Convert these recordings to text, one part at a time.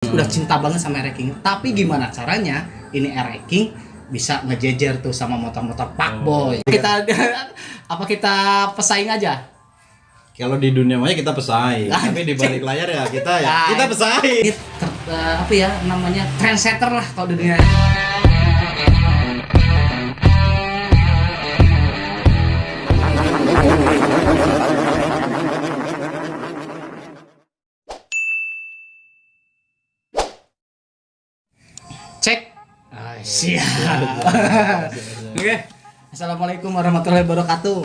udah cinta banget sama ranking. Tapi gimana caranya ini ranking bisa ngejejer tuh sama motor-motor Fuckboy? Kita apa kita pesaing aja? Kalau di dunia maya kita pesaing, tapi di balik layar ya kita pesaing. Ini apa ya namanya trendsetter lah kalau di dunia. Cek. Siap. Oke. Assalamualaikum warahmatullahi wabarakatuh.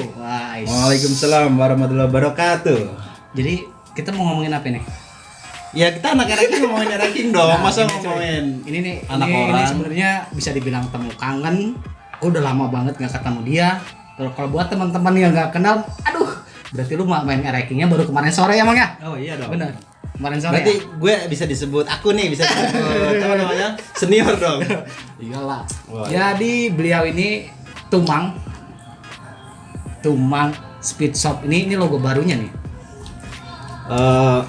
Waalaikumsalam warahmatullahi wabarakatuh. Jadi kita mau ngomongin apa nih? Ya kita anak ranking ngomongin ranking dong. Masa ngomongin ini nih anak ini orang? Sebenarnya bisa dibilang temu kangen. Gue udah lama banget nggak ketemu dia. Kalau buat teman-teman yang nggak kenal, aduh, berarti lu main rankingnya baru kemarin sore ya, Mang ya? Oh iya dong. Bener. Kemarin sore. Berarti ya? gue bisa disebut bisa disebut apa namanya? Senior dong. Iyalah. Wah. Jadi beliau ini Tumang Speed Shop ini logo barunya nih.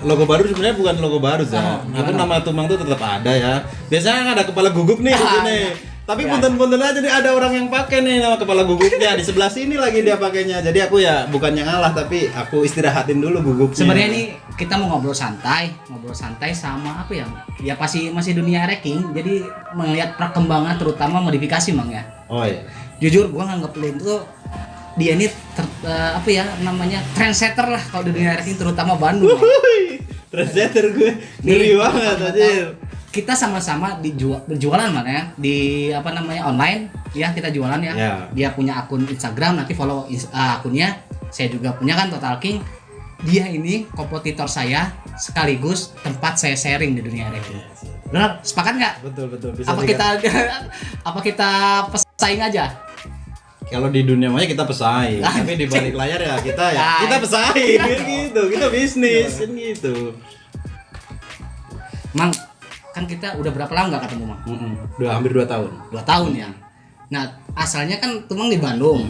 Logo baru sebenarnya bukan logo baru sih. Aku nama Tumang tuh tetap ada ya. Biasanya kan ada kepala gugup nih di sini. Tapi punten-punten aja nih ada orang yang pakai nih nama kepala gugupnya di sebelah sini lagi dia pakainya. Jadi aku ya bukannya ngalah tapi aku istirahatin dulu gugupnya. Sebenarnya ini kita mau ngobrol santai sama apa ya? Ya pasti masih dunia ranking. Jadi melihat perkembangan terutama modifikasi, Mang ya. Oh iya. Jujur gua nganggap Lin tuh dia ini apa ya namanya trendsetter lah kalau di dunia ranking terutama Bandung. Trendsetter gue ngeri banget anjir. Kita sama-sama berjualan mana ya di apa namanya online ya, kita jualan ya. Ya. Dia punya akun Instagram, nanti follow akunnya. Saya juga punya kan Total King. Dia ini kompetitor saya sekaligus tempat saya sharing di dunia ranking. Benar? Sepakat nggak? Betul bisa. Apa kita pesaing aja? Kalau di dunia maya kita pesaing, tapi di balik layar ya kita pesaing gitu. Kita bisnis kan gitu. Mang, kan kita udah berapa lama nggak ketemu, Mang? Hampir 2 tahun. 2 tahun ya. Nah, asalnya kan Tumang di Bandung.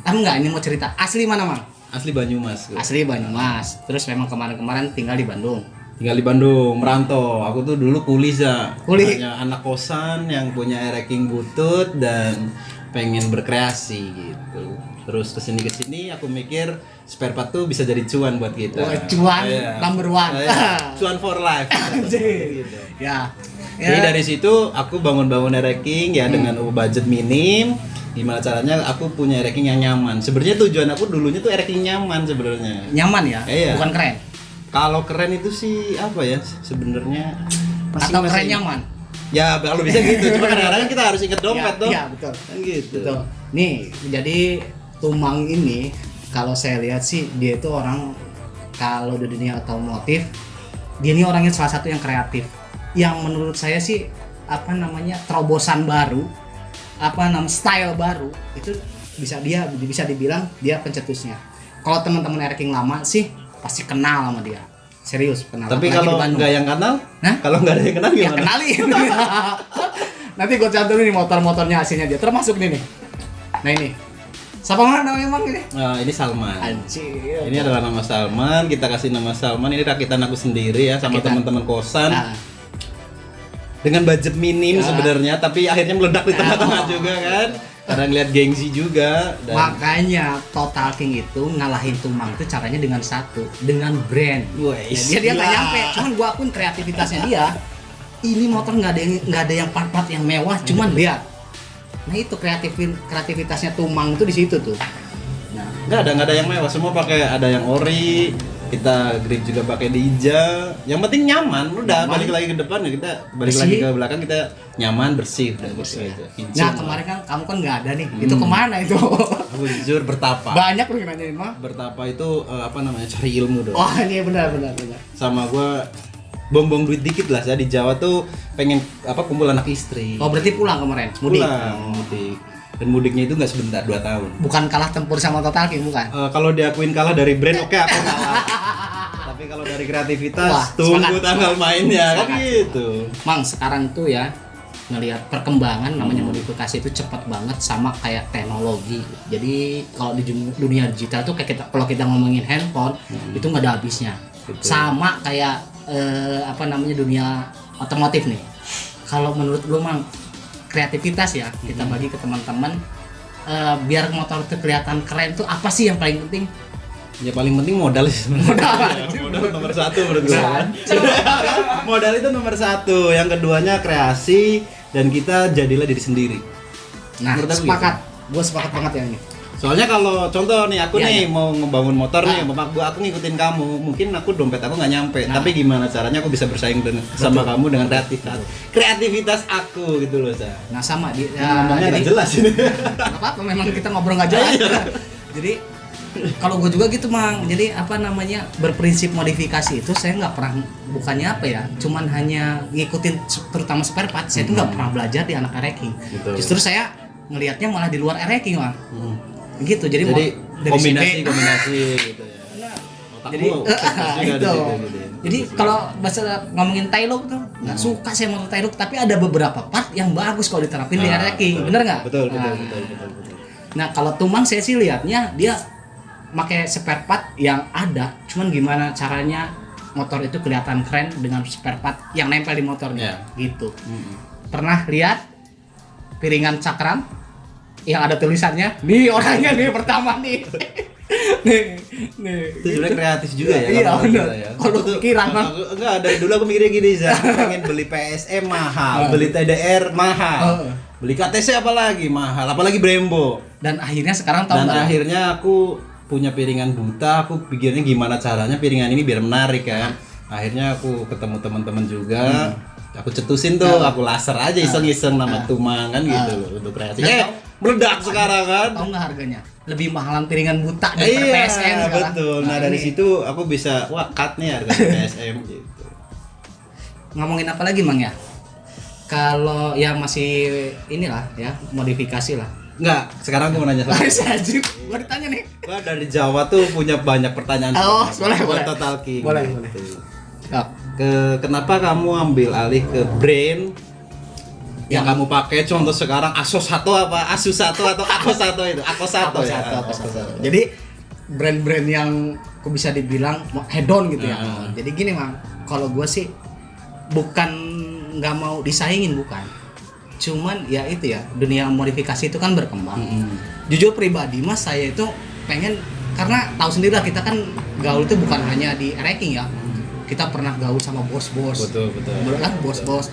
Tahu nggak ini mau cerita asli mana, Mang? Asli Banyumas. Asli Banyumas. Terus memang kemarin-kemarin tinggal di Bandung. Tinggal di Bandung, merantau. Aku tuh dulu kulis ya. Kuli. Hanya anak kosan yang punya ranking butut dan pengen berkreasi gitu. Terus kesini aku mikir spare part tuh bisa jadi cuan buat kita. Oh, cuan number one. Cuan for life. Anjir. Gitu. Ya. Jadi dari situ aku bangun ranking ya dengan budget minim. Gimana caranya aku punya ranking yang nyaman. Sebenarnya tujuan aku dulunya tuh ranking nyaman sebenarnya. Nyaman ya? Iya. Bukan keren. Kalau keren itu sih apa ya? Sebenarnya Atau keren nyaman. Ya kalau bisa gitu. Cuma kadang-kadang kita harus inget dompet dong. Iya, betul. Kan gitu. Betul. Nih, jadi Tumang ini kalau saya lihat sih dia itu orang kalau di dunia otomotif dia ini orangnya salah satu yang kreatif. Yang menurut saya sih apa namanya terobosan baru, style baru itu bisa dibilang dia pencetusnya. Kalau teman-teman ranking lama sih pasti kenal sama dia. Serius kenal. Tapi kalau nggak yang kenal? Nah? Kalau nggak ada yang kenal gimana? Ya kenalin. Nanti gue cantumin nih motor-motornya hasilnya dia. Termasuk nih. Nah ini. Siapa namanya emang ini? Ini Salman. Anjir. Ini adalah nama Salman. Kita kasih nama Salman. Ini rakitan aku sendiri ya sama teman-teman kosan. Dengan budget minim sebenarnya, tapi akhirnya meledak di tengah-tengah juga kan. Karena ngeliat gengsi juga. Dan makanya Total King itu ngalahin Tumang itu caranya dengan brand. Dia nggak nyampe, cuman gua akun kreativitasnya dia. Ini motor nggak ada yang part-part yang mewah, cuman lihat. Nah itu kreativitasnya Tumang itu di situ tuh. Nah, nggak ada yang mewah, semua pakai ada yang ori. Kita grip juga pakai Dija. Yang penting nyaman. Udah balik lagi ke depan ya kita balik lagi ke belakang kita nyaman bersih udah bersih aja. Nah kemarin kan kamu kan nggak ada nih. Itu kemana itu? Aku jujur bertapa. Banyak lu yang nanyain mah. Bertapa itu cari ilmu dong. Oh ini benar. Sama gua bong-bong duit dikit lah saya di Jawa tuh pengen kumpul anak istri. Oh berarti pulang kemarin mudik. Mudik. Dan mudiknya itu nggak sebentar 2 tahun. Bukan kalah tempur sama Total King bukan? Kalau diakuin kalah dari brand oke aku kalah. Tapi kalau dari kreativitas tunggu tanggal mainnya kan gitu. Mang sekarang tuh ya ngelihat perkembangan namanya modifikasi itu cepat banget sama kayak teknologi. Jadi kalau di dunia digital tuh kayak kalau kita ngomongin handphone itu nggak ada habisnya. Betul. Sama kayak dunia otomotif nih. Kalau menurut gue mang kreativitas ya kita bagi ke teman-teman, biar motor itu kelihatan keren tuh apa sih yang paling penting? Ya paling penting modal sih sebenarnya. Modal nomor satu menurut gue. Modal itu nomor satu. Yang keduanya kreasi dan kita jadilah diri sendiri. Nah, Menurut aku sepakat. Gue sepakat banget yang ini. Soalnya kalau contoh nih aku Iya, nih iya. mau ngebangun motor nih, aku ngikutin kamu, mungkin aku dompet aku nggak nyampe, tapi gimana caranya aku bisa bersaing sama kamu dengan kreativitas aku gitu loh, Sa. Nah sama di Ngomongnya nggak jadi jelas ini. nggak apa-apa memang kita ngobrol nggak jelas. Jadi kalau gue juga gitu mang, jadi apa namanya berprinsip modifikasi itu saya nggak pernah, bukannya apa ya, cuman hanya ngikutin terutama spare part, saya itu nggak pernah belajar di anak ereking. Betul. Justru saya ngelihatnya malah di luar ereking mang. Gitu jadi kombinasi CP, gitu ya. Otakmu jadi fokus juga di itu. situ, gitu ya. Jadi kalau bahasa ngomongin tie loop tuh nggak suka saya motor tie loop, tapi ada beberapa part yang bagus kalau diterapin di ereking, bener nggak? Betul. Nah kalau Tumang saya sih lihatnya dia pakai spare part yang ada, cuman gimana caranya motor itu kelihatan keren dengan spare part yang nempel di motornya, gitu. Pernah lihat piringan cakram yang ada tulisannya? Nih orangnya nih pertama nih. nih. Itu sebenarnya kreatif juga ya. Iya kalau benar. kita ya. Kalau pikiran mah. Enggak, dari dulu aku mikirnya gini, Zah. Pengen beli PSM mahal, beli TDR mahal. Beli KTC apalagi mahal, apalagi Brembo. Dan akhirnya sekarang tahu Dan nggak? akhirnya aku punya piringan buta, aku pikirnya gimana caranya piringan ini biar menarik kan. Akhirnya aku ketemu teman-teman juga, aku cetusin tuh, aku laser aja iseng-iseng nama Tumang kan gitu loh untuk kreasi. Meledak sekarang kan. Tahu nggak harganya? Lebih mahalan piringan buta daripada PSM sekarang. Betul. Nah, dari ini. situ aku bisa cut nih harga PSM gitu. Ngomongin apa lagi Mang ya? Kalau yang masih inilah ya, modifikasi lah. Enggak, sekarang aku mau nanya sama. Saya aja, gua ditanya nih. Gua dari Jawa tuh punya banyak pertanyaan. Oh, boleh. Total King. Boleh. Gitu. Kenapa kamu ambil alih ke brand yang kamu pakai? Contoh sekarang Asos 1 apa? Asus 1 atau Akos 1 itu? Akos 1 ya. Akos 1. Jadi brand-brand yang aku bisa dibilang head on gitu ya. Jadi gini Mang, kalau gua sih bukan nggak mau disaingin, bukan. Cuman ya itu ya, dunia modifikasi itu kan berkembang. Jujur pribadi mas saya itu pengen, karena tahu sendiri lah kita kan gaul itu bukan hanya di ereking ya. Kita pernah gaul sama bos-bos. Betul. Kan bos-bos.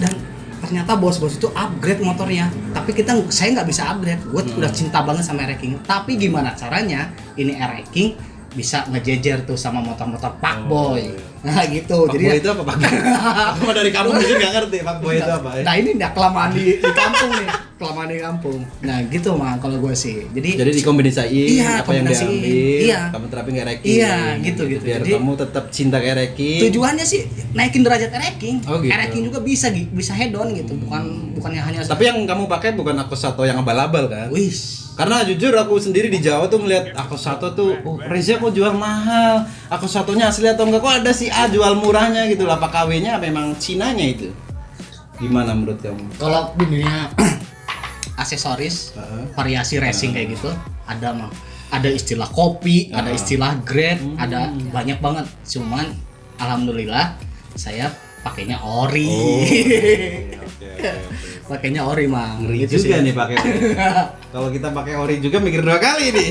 Dan ternyata bos-bos itu upgrade motornya. Tapi saya nggak bisa upgrade. Gue udah cinta banget sama ereking. Tapi gimana caranya ini ereking bisa ngejejer tuh sama motor-motor Fuckboy. Nah gitu. Fuckboy Jadi itu apa Fuckboy? Aku dari kampung mungkin nggak ngerti Fuckboy itu apa. Nah ini udah kelamaan di kampung nih, kelamaan di kampung. Nah gitu mah kalau gue sih. Jadi dikombinasiin iya, apa yang diambil, iya. kamu terapin ke ereking. Iya, gitu. Biar Jadi, kamu tetap cinta ke ereking. tujuannya sih naikin derajat ereking. Oh, gitu. Ereking juga bisa head on gitu, bukannya hanya. Tapi yang kamu pakai bukan Akos 1 yang abal-abal kan? Wis. Karena jujur aku sendiri di Jawa tuh ngeliat Akos 1 tuh, Reza kok jual mahal. Akos 1-nya asli atau enggak? Kok ada si A jual murahnya gitu lah. Apa KW-nya memang Cinanya itu? Gimana menurut kamu? Kalau dunia aksesoris, variasi racing kayak gitu, ada istilah kopi, ada istilah grade, ada banyak banget. Cuman alhamdulillah saya pakainya ori. Oke. Pakainya ori Mang. Ngeri Gitu juga sih. nih pakai ori. Kalau kita pakai ori juga mikir 2 kali nih.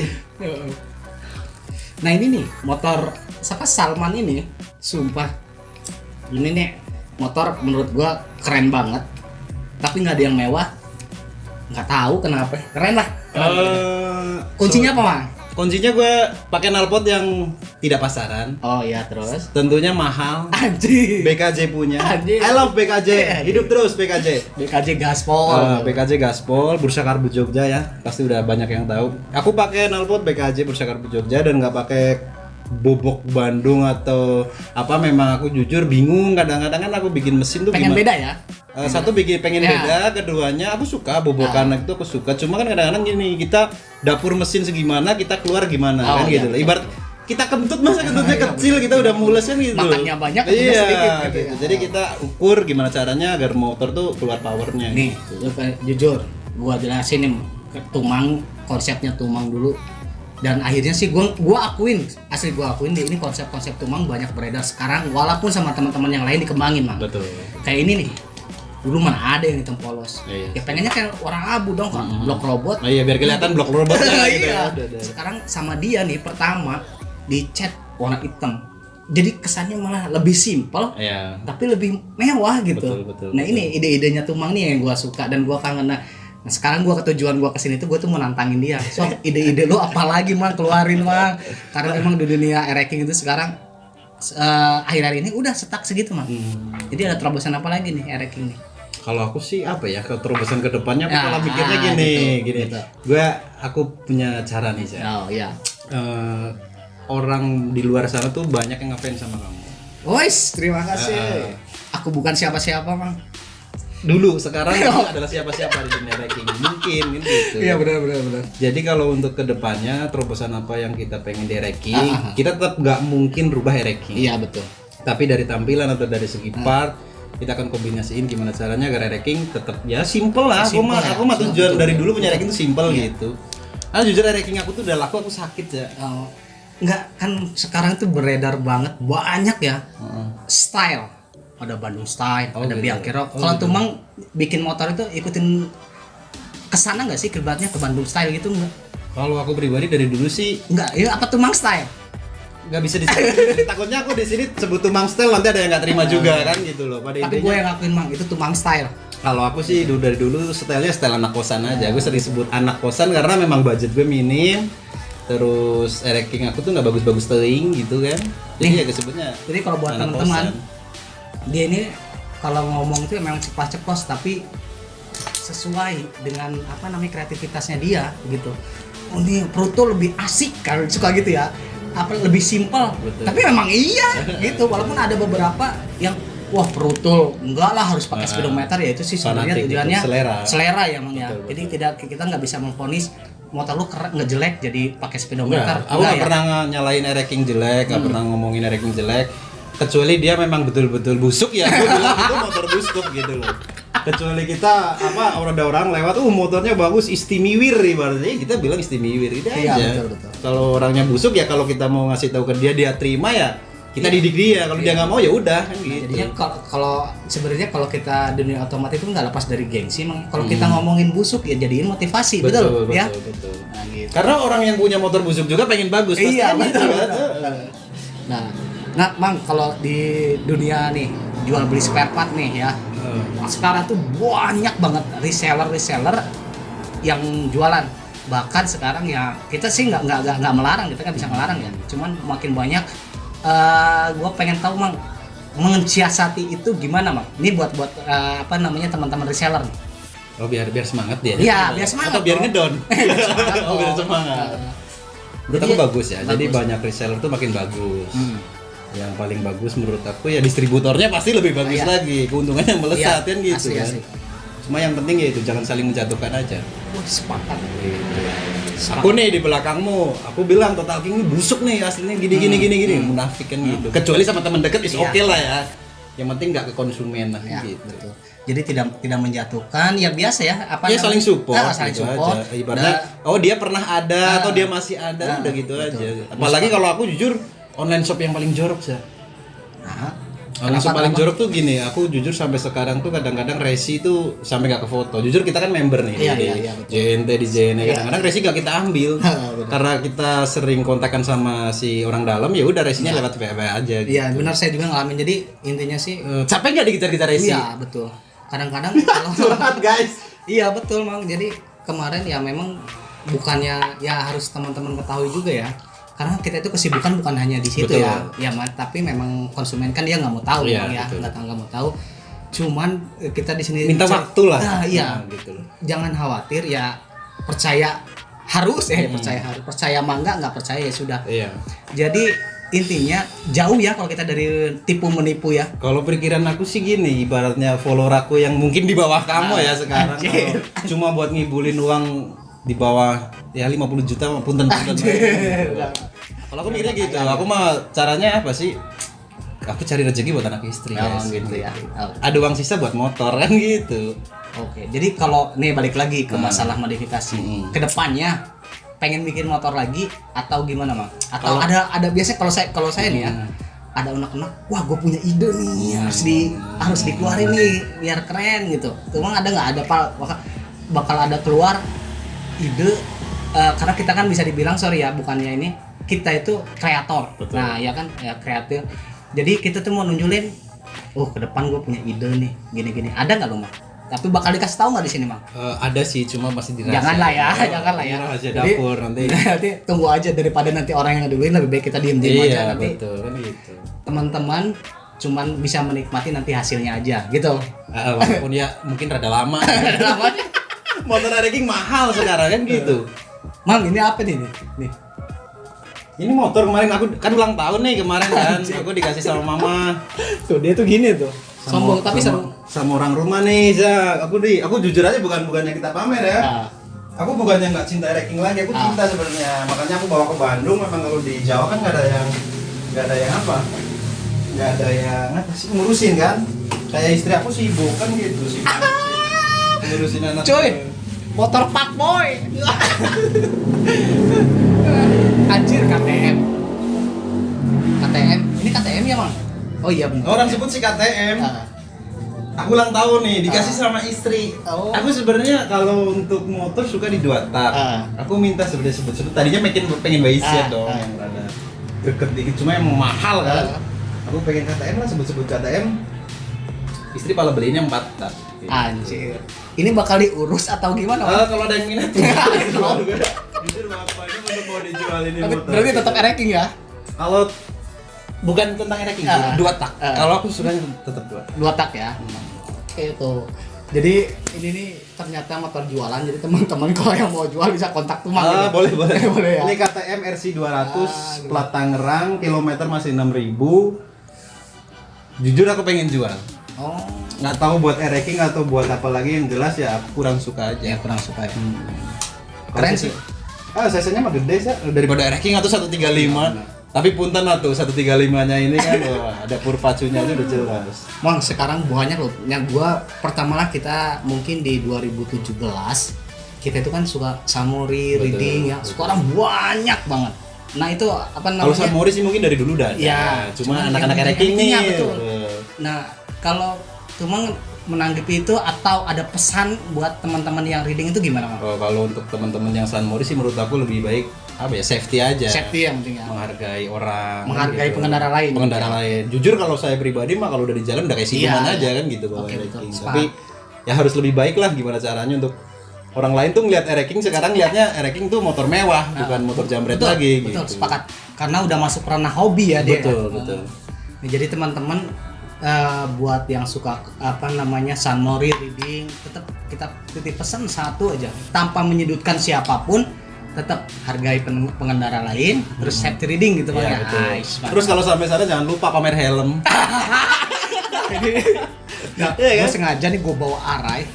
Nah ini nih motor siapa Salman ini, sumpah ini nih motor menurut gua keren banget, tapi nggak ada yang mewah, nggak tahu kenapa, keren lah. Kuncinya apa Mang? Kuncinya gue pakai knalpot yang tidak pasaran. Oh iya, terus Tentunya mahal. anjing BKJ punya. Anjing. I love BKJ. Hidup terus BKJ. BKJ Gaspol. BKJ Gaspol, Bursa Karbu Jogja ya. Pasti udah banyak yang tahu. Aku pakai knalpot BKJ Bursa Karbu Jogja dan nggak pakai bobok Bandung atau apa. Memang aku jujur bingung, kadang-kadang kan aku bikin mesin tuh Pengen gimana. beda ya? Satu pengen Ya. beda, keduanya aku suka bobokan itu aku suka. Cuma kan kadang-kadang gini, kita dapur mesin segimana, kita keluar gimana Oh, kan iya, gitu. Ibarat kita kentut, masa kentutnya kecil, kita udah mules kan gitu. Makannya banyak, kentutnya iya, sedikit gitu ya. Jadi kita ukur gimana caranya agar motor tuh keluar powernya. Nih, gitu. jujur, gua jelasin nih ke Tumang, konsepnya Tumang dulu. Dan akhirnya sih gua akuin, asli gua akuin deh, ini konsep-konsep tumang banyak beredar sekarang walaupun sama teman-teman yang lain dikembangin, Mang. Betul. Kayak ini nih. Dulu mana ada yang hitam polos. Iya. Ya pengennya kayak orang abu dong, Kak. Blok robot. Oh iya, biar kelihatan blok robot gitu Iya. ya. Sekarang sama dia nih pertama dicat warna hitam. Jadi kesannya malah lebih simpel. Iya. Tapi lebih mewah gitu. Betul, Nah, ini ide-idenya Tumang nih yang gua suka dan gua kangen. Nah, sekarang gua ketujuan gua kesini tuh gua tuh mau nantangin dia. So, ide-ide lu apa lagi, Mang? Keluarin, Mang. Karena memang di dunia ranking itu sekarang akhir-akhir ini udah stuck segitu, Mang. Jadi ada terobosan apa lagi nih ranking nih? Kalau aku sih apa ya, terobosan ke depannya aku Ya, malah mikirnya gini. gitu. Aku punya cara nih, Zak. Oh, iya. Orang di luar sana tuh banyak yang ngefans sama kamu. Wois, terima kasih. Aku bukan siapa-siapa, Mang. Dulu, sekarang aku adalah siapa-siapa di dunia ranking. Mungkin gitu. Iya, benar. Jadi kalau untuk kedepannya terobosan apa yang kita pengen di ranking, kita tetap nggak mungkin rubah ranking. Iya, betul. Tapi dari tampilan atau dari segi part, kita akan kombinasiin gimana caranya agar ranking tetap ya simple lah. Aku mah tujuan dari dulu punya ranking tuh simple gitu. Karena jujur ranking aku tuh udah laku, aku sakit ya. Enggak, kan sekarang tuh beredar banget banyak ya. Style. Ada Bandung Style, ada gitu. Bianchi Rock. Kalau Tumang bikin motor itu ikutin kesana nggak sih kiblatnya ke Bandung Style gitu enggak? Kalau aku pribadi dari dulu sih Enggak, ya apa Tumang Style? nggak bisa disebut. Takutnya aku di sini sebut Tumang Style nanti ada yang nggak terima juga kan gitu loh. Pada Tapi gue yang ngakuin, Mang, itu Tumang Style. kalau aku sih dari dulu stylenya style anak kosan aja. Gue sering sebut anak kosan karena memang budget gue minim. Terus ranking aku tuh nggak bagus-bagus teuing gitu kan. Jadi ya disebutnya. Jadi kalau buat anak teman-teman, kosan. dia ini kalau ngomong itu memang ceplos-ceplos tapi sesuai dengan apa namanya kreativitasnya dia gitu. Oh, ini Pruto lebih asik kan, suka gitu ya. Apa lebih simpel. Tapi memang iya gitu. Walaupun ada beberapa yang wah Pruto enggak lah harus pakai speedometer, ya itu sih sebenarnya Fanatik, tujuannya selera ya, Mang ya. Betul. Jadi kita nggak bisa memvonis motor lu keren nggak jelek jadi pakai speedometer. Enggak, aku nggak pernah nyalain ranking jelek, nggak pernah ngomongin ranking jelek. Kecuali dia memang betul-betul busuk ya, aku bilang itu motor busuk gitu loh. Kecuali kita ada orang lewat, motornya bagus, istimiwir ibaratnya, kita bilang istimiwir itu Iya, aja. betul. Kalau orangnya busuk ya kalau kita mau ngasih tahu ke dia terima ya kita didik dia. Kalau dia nggak mau ya udah kan gitu. Jadinya kalau sebenarnya kalau kita dunia otomotif itu nggak lepas dari gengsi, Mang. Kalau kita ngomongin busuk ya jadiin motivasi, betul ya. Betul. Nah, gitu. Karena orang yang punya motor busuk juga pengen bagus. Iya, pasti betul. gitu, kan? Nah, Mang, kalau di dunia nih jual beli spare part nih ya. Sekarang tuh banyak banget reseller yang jualan. Bahkan sekarang ya kita sih nggak melarang, kita kan bisa melarang ya. Cuman makin banyak. Gue pengen tahu, Mang, mensiasati itu gimana, Mang? Ini buat teman-teman reseller nih. Oh biar semangat dia. Iya, biar semangat. Atau biar ngedon. Biar Oh. semangat. Menurut Jadi aku bagus ya. Jadi bagus. banyak reseller tuh makin bagus. Yang paling bagus menurut aku ya distributornya pasti lebih bagus Iya. lagi. Keuntungannya melesat kan gitu kan. asli. Cuma yang penting ya itu jangan saling menjatuhkan aja. Sepakat. Aku nih di belakangmu, aku bilang Total King ini busuk nih aslinya gini. Munafik kan gitu. Kecuali sama teman deket is Iya. oke lah ya. Yang penting nggak ke konsumen lah Ya, gitu. betul. Jadi tidak menjatuhkan, ya biasa ya. Ya saling support, saling gitu support. aja. Ibaratnya, dia pernah ada atau dia masih ada, udah gitu betul. aja. Apalagi kalau aku jujur online shop yang paling jorok sih. Nah, Online shop paling jorok tuh gini, aku jujur sampai sekarang tuh kadang-kadang resi tuh sampai nggak ke foto. Jujur kita kan member nih Iya, di iya, betul. JNT di JNE. Kadang-kadang resi nggak kita ambil Betul. karena kita sering kontakkan sama si orang dalam, ya udah resinya lewat WA aja. Gitu. iya benar, saya juga ngalamin. Jadi intinya sih, Capek nggak dikejar-kejar resi? iya betul. Kadang-kadang kalau Curhat guys. iya betul, Mang. Jadi kemarin ya memang bukannya ya harus teman-teman ketahui juga ya. Karena kita itu kesibukan bukan hanya di situ. Betul. Ya, tapi memang konsumen kan dia nggak mau tahu, Iya, Mang, ya, betul. nggak mau tahu. Cuman kita di sini Minta waktu lah. Nah, iya. Nah, gitu loh. Jangan khawatir ya, percaya harus percaya mangga, nggak percaya ya sudah. Iya. Jadi intinya jauh ya kalau kita dari tipu menipu ya. Kalau pikiran aku sih gini, ibaratnya follower aku yang mungkin di bawah kamu ya sekarang, anjir. kalau cuma buat ngibulin uang di bawah ya 50 juta punten. Kalau aku mikirnya gitu, aku mah caranya apa sih? Aku cari rezeki buat anak istri, guys. Gitu ya. Oh. Ada uang sisa buat motor kan gitu. Oke, jadi kalau nih balik lagi ke masalah modifikasi, kedepannya pengen bikin motor lagi atau gimana Mang? Atau ada biasanya kalau saya nih ya, ada anak-anak, wah gue punya ide nih, harus dikeluarin nih biar keren gitu. Tuh Mang ada nggak ada bakal ada keluar ide, karena kita kan bisa dibilang bukannya ini, kita itu kreator. Betul. Nah ya kan, ya kreatif. Jadi kita tuh mau nunjulin, ke depan gue punya ide nih, gini-gini. Ada nggak lo Mang? Tapi bakal dikasih tahu nggak di sini Mang? Ada sih, cuma masih dirahasiakan. Janganlah ya, janganlah ya. Rahasia dapur nanti. Nanti tunggu aja, daripada nanti orang yang duluin lebih baik kita diem-diem aja nanti. Betul kan gitu. Teman-teman cuman bisa menikmati nanti hasilnya aja gitu. Walaupun ya mungkin rada lama. Motor racing mahal sekarang kan gitu. Mang, ini apa nih? Nih. Ini motor kemarin aku kan ulang tahun nih kemarin kan. Aku dikasih sama mama. Tuh dia tuh gini tuh. Sombong tapi seru. Sama orang rumah nih, aku jujur aja bukannya kita pamer ya. Nah. Aku bukannya nggak cinta racing lagi, aku cinta sebenarnya. Makanya aku bawa ke Bandung. Memang kalau di Jawa kan nggak ada yang ngurusin kan. Kayak istri aku sibuk kan gitu sih. Ngurusin anak. Cuy, motor Pak Boy. Anjir, KTM. Ini KTM ya Mang? Oh iya bener. Orang sebut si KTM. Aku ulang tahun nih, dikasih sama istri. Oh. Aku sebenarnya kalau untuk motor suka di 2 tak. Aku minta sebenarnya sebut-sebut. Tadinya pengen YZ dong yang rada deket dikit, cuma yang mahal kan. Aku pengen KTM lah, sebut-sebut KTM. Istri malah belinya 4 tak. Anjir. Ini bakal diurus atau gimana Mang? Kalau ada yang minat jujur bapaknya untuk mau dijual ini motor. Berarti tetap ereking ya? Kalau bukan tentang ereking, 2 tak. Kalau aku sukanya tetap 2. 2 tak ya. Oke tuh. Jadi ini nih ternyata motor jualan. Jadi teman-teman kalau yang mau jual bisa kontak tuh Mang. Boleh. Boleh ya. Ini KTM RC 200 plat Tangerang, kilometer masih 6.000. Jujur aku pengen jual. Oh. Nggak tahu buat ereking atau buat apa lagi, yang jelas ya aku kurang suka aja. Ya kurang suka ya. Keren sih. CC-nya mah gede sih daripada ereking atau 135. Tapi punten lah tuh 135-nya ini kan ada purpacunya aja udah jelas. Mang, sekarang banyak loh. Yang gua pertama lah kita mungkin di 2017 kita itu kan suka Samurai Riding ya. Sekarang banyak banget. Nah, itu apa namanya? Kalau Samurai sih mungkin dari dulu udah ada. Ya, cuma anak-anak ereking nih. Betul. Nah, kalau Tumang menanggapi itu atau ada pesan buat teman-teman yang reading itu gimana Mang? Kalau untuk teman-teman yang Samurai sih menurut aku lebih baik safety aja. Safety yang penting ya. Menghargai orang, menghargai gitu. pengendara lain. Jujur kalau saya pribadi mah kalau udah di jalan udah kayak siluman aja kan gitu bawa ereking. Tapi ya harus lebih baik lah gimana caranya untuk orang lain tuh ngelihat ereking, sekarang lihatnya ereking tuh motor mewah, bukan motor jambret lagi. Betul, gitu. sepakat. Karena udah masuk ranah hobi ya dia. Betul. Nah, jadi teman-teman buat yang suka Samurai Riding, tetap kita titip pesan satu aja, tanpa menyudutkan siapapun, tetap hargai pengendara lain, terus safety riding gitu ya, ya. Terus kalau sampai sana jangan lupa pamer helm. Nah, gue sengaja nih gue bawa arai.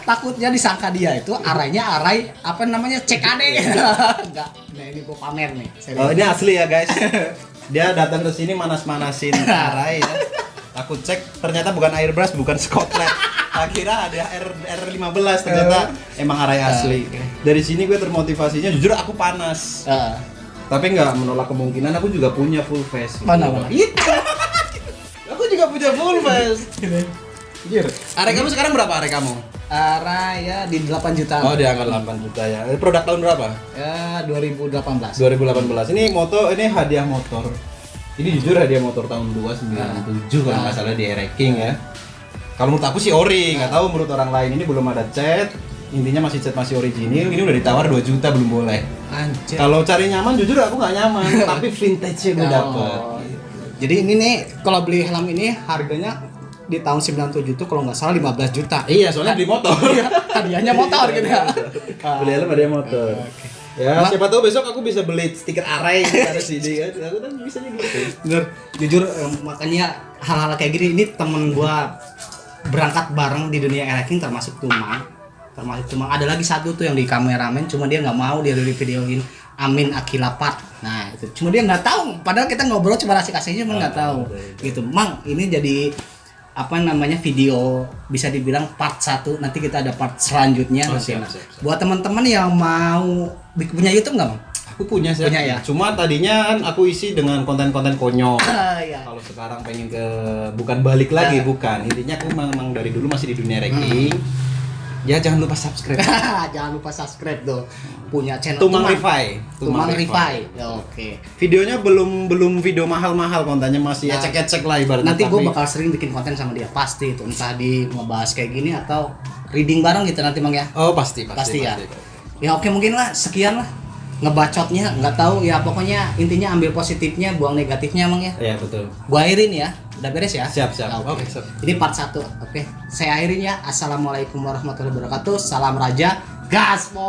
Takutnya disangka dia itu arainya arai CKD. Enggak. Nah, ini gue pamer nih. Oh, ini asli ya guys. Dia datang ke sini manas-manasin arai ya. Aku cek ternyata bukan airbrush, bukan Scotland. Akhirnya ada R15 ternyata emang arai asli. Dari sini gue termotivasinya, jujur aku panas. Tapi nggak menolak kemungkinan aku juga punya full face. Mana? Itu. Aku juga punya full face. Jujur. Arai kamu sekarang berapa arai kamu? Arai ya di 8 juta. Oh, di angka 8 juta ya. Produk tahun berapa? Ya 2018. 2018. Ini hadiah motor. Ini jujur hadiah motor tahun 297 kalau nggak salah di ereking ya. Kalau menurut aku sih ori, nggak tahu menurut orang lain. Ini belum ada cat, intinya masih cat masih original. Ini udah ditawar 2 juta belum boleh. Anjir. Kalau cari nyaman jujur aku nggak nyaman, tapi vintage-nya gue dapet. Jadi ini nih kalau beli helm ini harganya di tahun 97 tuh kalau nggak salah 15 juta. Iya, soalnya beli motor. Hadiahnya motor gitu ya. Beli helm hadiah motor. Ya, siapa tahu besok aku bisa beli stiker arai ada sini kan. Aku kan bisa gitu. Bener. Jujur makanya hal-hal kayak gini ini temen gua berangkat bareng di dunia ereking termasuk Tumang. Ada lagi satu tuh yang di kameramen cuma dia nggak mau dia videoin Amin Akilapat. Nah, itu cuma dia nggak tahu padahal kita ngobrol cuma asik-asiknya cuma nggak tahu. Gitu. Mang, ini jadi apa namanya video bisa dibilang part 1, nanti kita ada part selanjutnya. Oh, nanti. siap, Nah, siap, siap. buat teman-teman yang mau punya YouTube nggak, Bang? Aku punya sih. Punya ya? Cuma tadinya kan aku isi dengan konten-konten konyol. Iya. Kalau sekarang pengen ke bukan balik lagi, bukan. Intinya aku memang dari dulu masih di dunia ranking. Ya jangan lupa subscribe. Jangan lupa subscribe tuh. Punya channel Tumang Rifai. Tumang Rifai. Ya, oke. Videonya belum video mahal-mahal, kontennya masih Nah, ecek-ecek lah ibaratnya. Nanti gue tapi- bakal sering bikin konten sama dia pasti itu, entah di ngebahas kayak gini atau reading bareng gitu nanti, Bang ya. Oh, pasti Ya. Ya oke, mungkin lah sekian lah ngebacotnya, nggak tahu ya, pokoknya intinya ambil positifnya, buang negatifnya, Bang ya. Iya, betul. Gua akhirin ya. Udah beres ya? Siap. Nah, Oke, siap. Ini part 1. Oke. Saya akhirin ya. Assalamualaikum warahmatullahi wabarakatuh. Salam Raja Gaspol.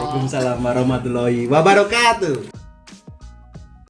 Waalaikumsalam warahmatullahi wabarakatuh.